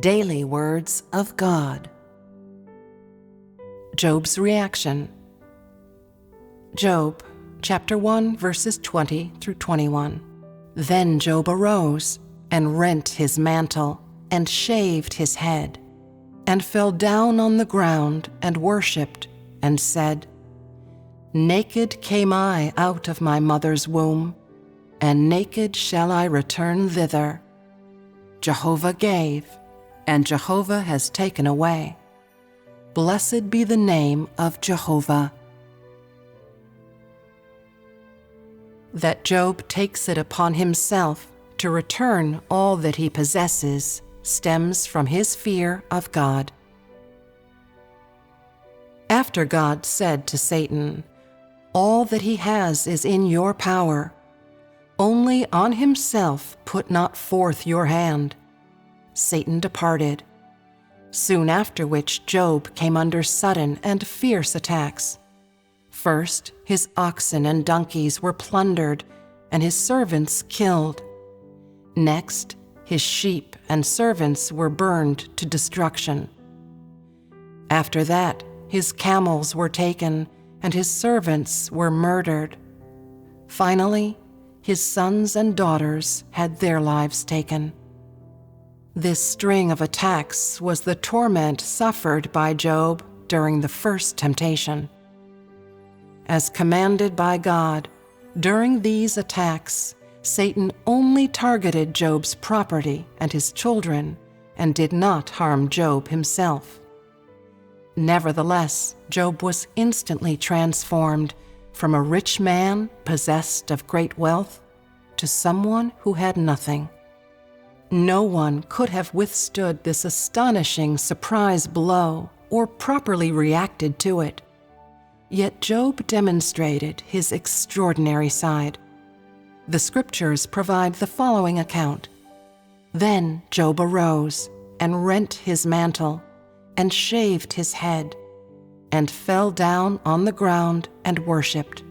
Daily Words of God. Job's reaction. Job, chapter 1, verses 20 through 21. Then Job arose and rent his mantle and shaved his head and fell down on the ground and worshipped and said, Naked came I out of my mother's womb, and naked shall I return thither. Jehovah gave, and Jehovah has taken away. Blessed be the name of Jehovah. That Job takes it upon himself to return all that he possesses stems from his fear of God. After God said to Satan, All that he has is in your power. Only on himself put not forth your hand. Satan departed, soon after which Job came under sudden and fierce attacks. First, his oxen and donkeys were plundered, and his servants killed. Next, his sheep and servants were burned to destruction. After that, his camels were taken, and his servants were murdered. Finally, his sons and daughters had their lives taken. This string of attacks was the torment suffered by Job during the first temptation. As commanded by God, during these attacks, Satan only targeted Job's property and his children and did not harm Job himself. Nevertheless, Job was instantly transformed from a rich man possessed of great wealth to someone who had nothing. No one could have withstood this astonishing surprise blow or properly reacted to it. Yet Job demonstrated his extraordinary side. The scriptures provide the following account. Then Job arose and rent his mantle and shaved his head and fell down on the ground and worshipped.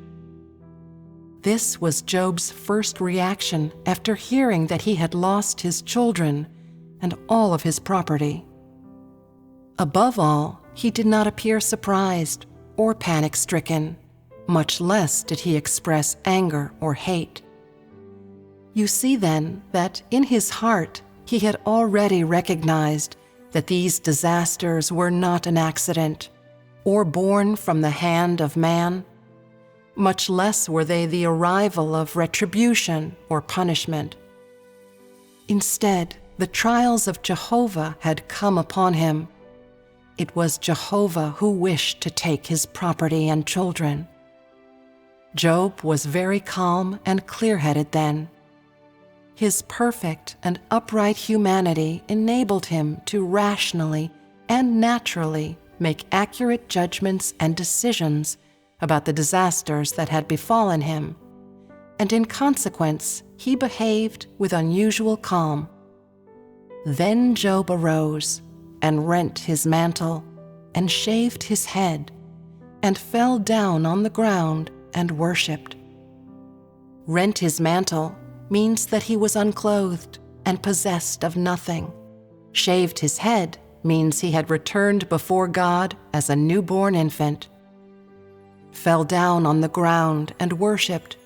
This was Job's first reaction after hearing that he had lost his children and all of his property. Above all, he did not appear surprised or panic-stricken, much less did he express anger or hate. You see then that in his heart he had already recognized that these disasters were not an accident or born from the hand of man. Much less were they the arrival of retribution or punishment. Instead, the trials of Jehovah had come upon him. It was Jehovah who wished to take his property and children. Job was very calm and clear-headed then. His perfect and upright humanity enabled him to rationally and naturally make accurate judgments and decisions about the disasters that had befallen him, and in consequence, he behaved with unusual calm. Then Job arose and rent his mantle and shaved his head and fell down on the ground and worshipped. Rent his mantle means that he was unclothed and possessed of nothing. Shaved his head means he had returned before God as a newborn infant. Fell down on the ground and worshipped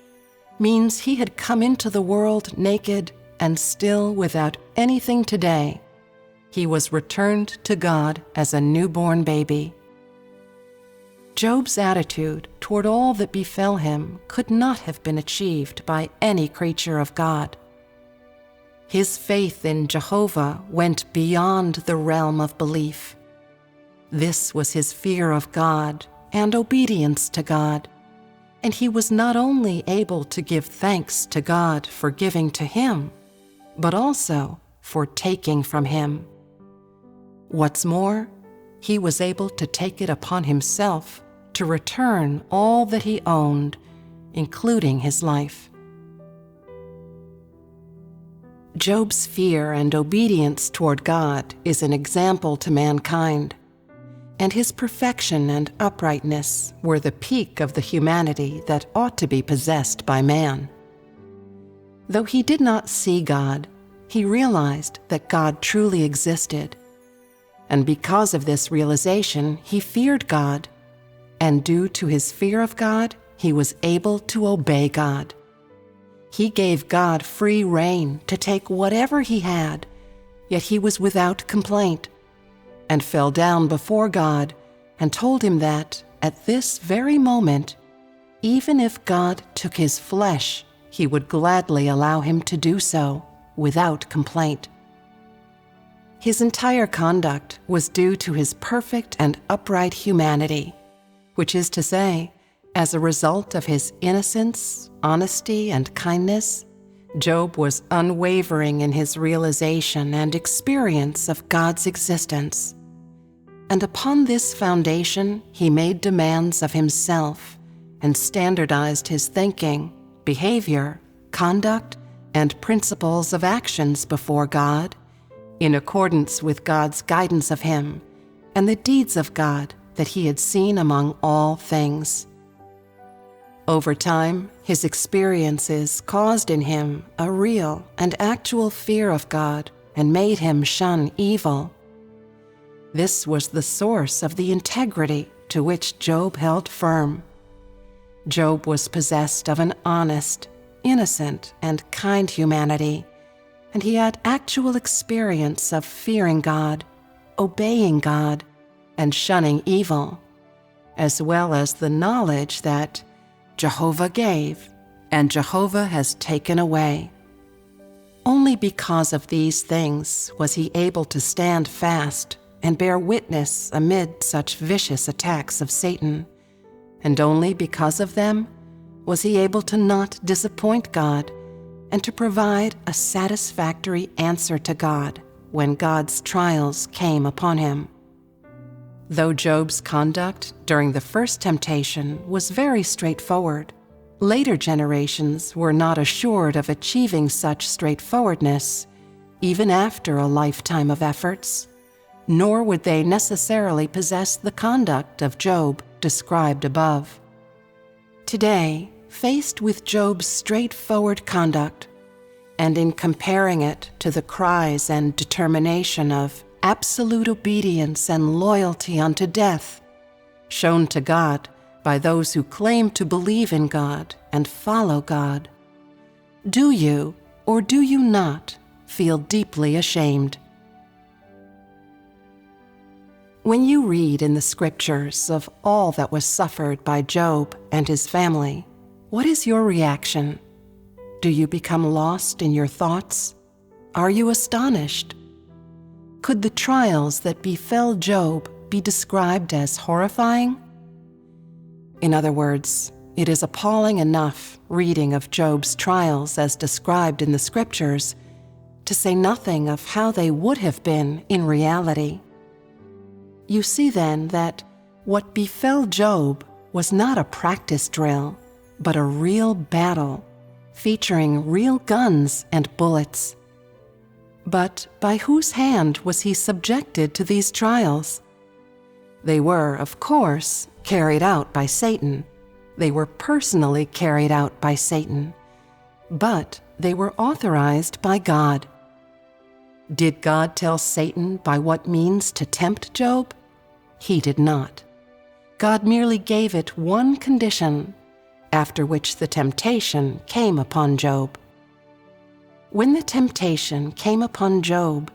means he had come into the world naked and still without anything today. He was returned to God as a newborn baby. Job's attitude toward all that befell him could not have been achieved by any creature of God. His faith in Jehovah went beyond the realm of belief. This was his fear of God and obedience to God, and he was not only able to give thanks to God for giving to him, but also for taking from him. What's more, he was able to take it upon himself to return all that he owned, including his life. Job's fear and obedience toward God is an example to mankind, and his perfection and uprightness were the peak of the humanity that ought to be possessed by man. Though he did not see God, he realized that God truly existed. And because of this realization, he feared God. And due to his fear of God, he was able to obey God. He gave God free rein to take whatever he had, yet he was without complaint, and fell down before God and told him that, at this very moment, even if God took his flesh, he would gladly allow him to do so without complaint. His entire conduct was due to his perfect and upright humanity, which is to say, as a result of his innocence, honesty, and kindness, Job was unwavering in his realization and experience of God's existence. And upon this foundation, he made demands of himself and standardized his thinking, behavior, conduct, and principles of actions before God, in accordance with God's guidance of him and the deeds of God that he had seen among all things. Over time, his experiences caused in him a real and actual fear of God and made him shun evil. This was the source of the integrity to which Job held firm. Job was possessed of an honest, innocent, and kind humanity, and he had actual experience of fearing God, obeying God, and shunning evil, as well as the knowledge that Jehovah gave, and Jehovah has taken away. Only because of these things was he able to stand fast and bear witness amid such vicious attacks of Satan, and only because of them was he able to not disappoint God and to provide a satisfactory answer to God when God's trials came upon him. Though Job's conduct during the first temptation was very straightforward, later generations were not assured of achieving such straightforwardness, even after a lifetime of efforts, nor would they necessarily possess the conduct of Job described above. Today, faced with Job's straightforward conduct, and in comparing it to the cries and determination of absolute obedience and loyalty unto death, shown to God by those who claim to believe in God and follow God, do you or do you not feel deeply ashamed? When you read in the Scriptures of all that was suffered by Job and his family, what is your reaction? Do you become lost in your thoughts? Are you astonished? Could the trials that befell Job be described as horrifying? In other words, it is appalling enough reading of Job's trials as described in the Scriptures, to say nothing of how they would have been in reality. You see then that what befell Job was not a practice drill, but a real battle, featuring real guns and bullets. But by whose hand was he subjected to these trials? They were, of course, carried out by Satan. They were personally carried out by Satan. But they were authorized by God. Did God tell Satan by what means to tempt Job? He did not. God merely gave it one condition, after which the temptation came upon Job. When the temptation came upon Job,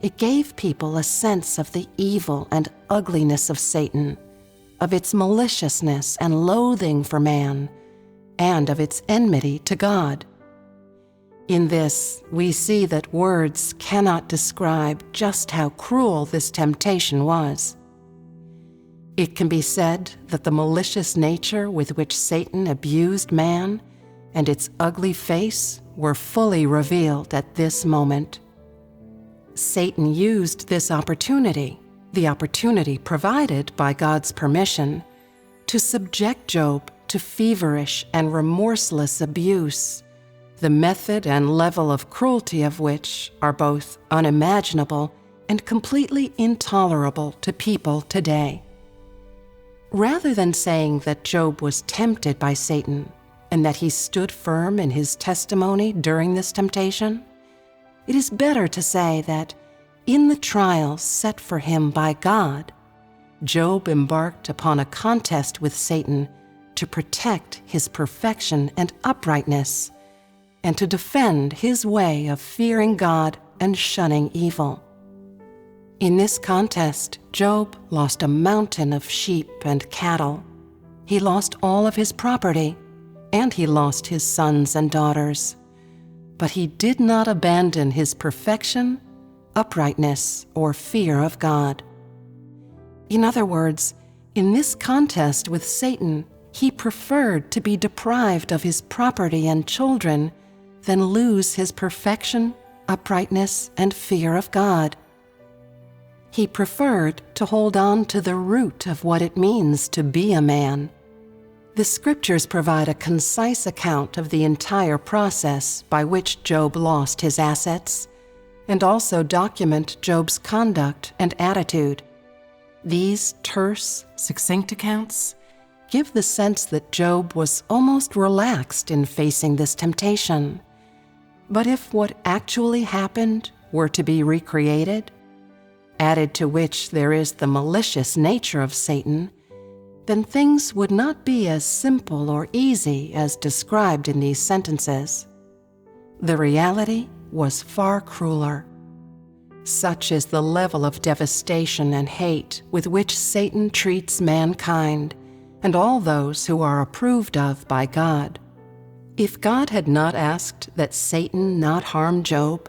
it gave people a sense of the evil and ugliness of Satan, of its maliciousness and loathing for man, and of its enmity to God. In this, we see that words cannot describe just how cruel this temptation was. It can be said that the malicious nature with which Satan abused man and its ugly face were fully revealed at this moment. Satan used this opportunity, the opportunity provided by God's permission, to subject Job to feverish and remorseless abuse, the method and level of cruelty of which are both unimaginable and completely intolerable to people today. Rather than saying that Job was tempted by Satan and that he stood firm in his testimony during this temptation, it is better to say that in the trials set for him by God, Job embarked upon a contest with Satan to protect his perfection and uprightness, and to defend his way of fearing God and shunning evil. In this contest, Job lost a mountain of sheep and cattle. He lost all of his property, and he lost his sons and daughters. But he did not abandon his perfection, uprightness, or fear of God. In other words, in this contest with Satan, he preferred to be deprived of his property and children than lose his perfection, uprightness, and fear of God. He preferred to hold on to the root of what it means to be a man. The scriptures provide a concise account of the entire process by which Job lost his assets, and also document Job's conduct and attitude. These terse, succinct accounts give the sense that Job was almost relaxed in facing this temptation. But if what actually happened were to be recreated, added to which there is the malicious nature of Satan, then things would not be as simple or easy as described in these sentences. The reality was far crueler. Such is the level of devastation and hate with which Satan treats mankind and all those who are approved of by God. If God had not asked that Satan not harm Job,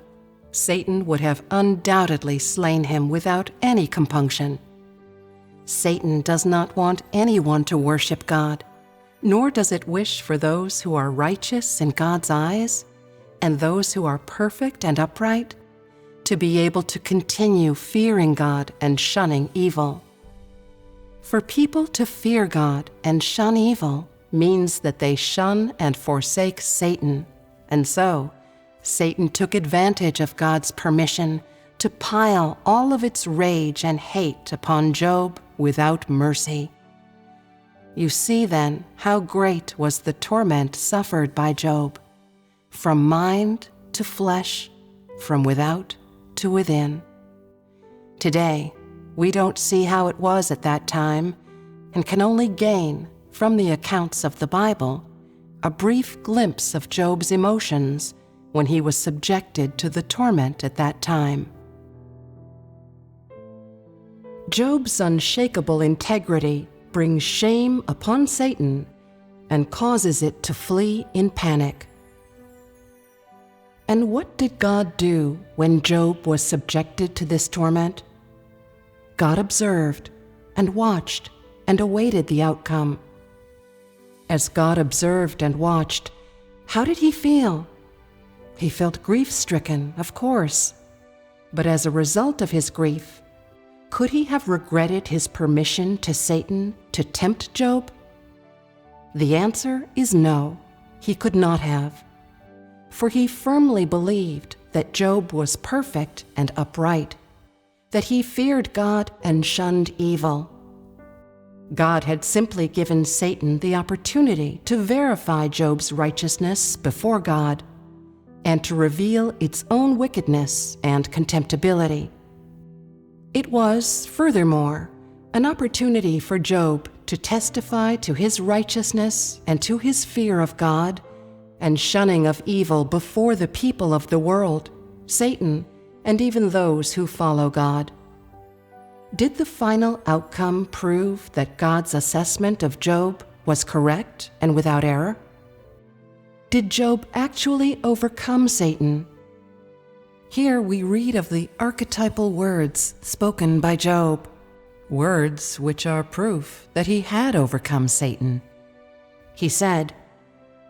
Satan would have undoubtedly slain him without any compunction. Satan does not want anyone to worship God, nor does it wish for those who are righteous in God's eyes and those who are perfect and upright to be able to continue fearing God and shunning evil. For people to fear God and shun evil means that they shun and forsake Satan, and so Satan took advantage of God's permission to pile all of its rage and hate upon Job without mercy. You see then how great was the torment suffered by Job, from mind to flesh, from without to within. Today, we don't see how it was at that time, and can only gain, from the accounts of the Bible, a brief glimpse of Job's emotions when he was subjected to the torment at that time. Job's unshakable integrity brings shame upon Satan and causes it to flee in panic. And what did God do when Job was subjected to this torment? God observed and watched and awaited the outcome. As God observed and watched, how did he feel? He felt grief-stricken, of course. But as a result of his grief, could he have regretted his permission to Satan to tempt Job? The answer is no, he could not have. For he firmly believed that Job was perfect and upright, that he feared God and shunned evil. God had simply given Satan the opportunity to verify Job's righteousness before God and to reveal its own wickedness and contemptibility. It was, furthermore, an opportunity for Job to testify to his righteousness and to his fear of God and shunning of evil before the people of the world, Satan, and even those who follow God. Did the final outcome prove that God's assessment of Job was correct and without error? Did Job actually overcome Satan? Here we read of the archetypal words spoken by Job, words which are proof that he had overcome Satan. He said,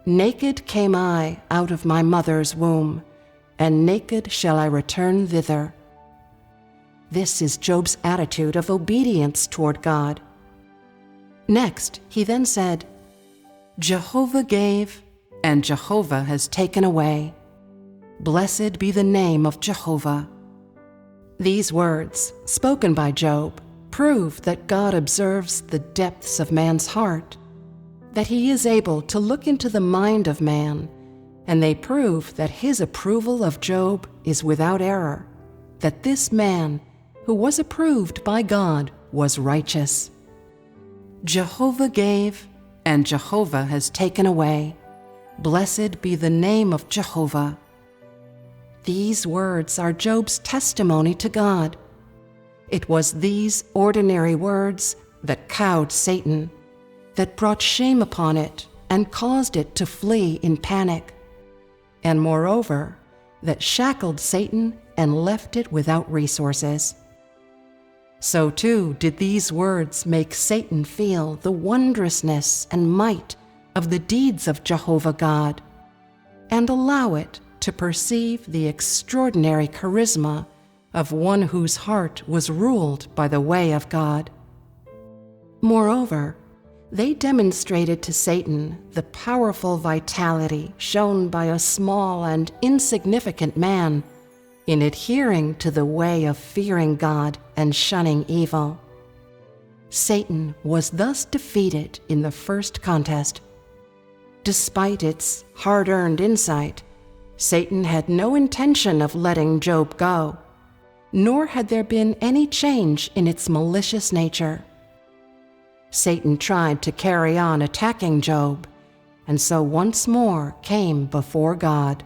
"Naked came I out of my mother's womb, and naked shall I return thither." This is Job's attitude of obedience toward God. Next, he then said, "Jehovah gave, and Jehovah has taken away. Blessed be the name of Jehovah." These words, spoken by Job, prove that God observes the depths of man's heart, that he is able to look into the mind of man, and they prove that his approval of Job is without error, that this man, who was approved by God, was righteous. Jehovah gave, and Jehovah has taken away. Blessed be the name of Jehovah. These words are Job's testimony to God. It was these ordinary words that cowed Satan, that brought shame upon it and caused it to flee in panic, and moreover, that shackled Satan and left it without resources. So too did these words make Satan feel the wondrousness and might of the deeds of Jehovah God, and allow it to perceive the extraordinary charisma of one whose heart was ruled by the way of God. Moreover, they demonstrated to Satan the powerful vitality shown by a small and insignificant man in adhering to the way of fearing God and shunning evil. Satan was thus defeated in the first contest. Despite its hard-earned insight, Satan had no intention of letting Job go, nor had there been any change in its malicious nature. Satan tried to carry on attacking Job, and so once more came before God.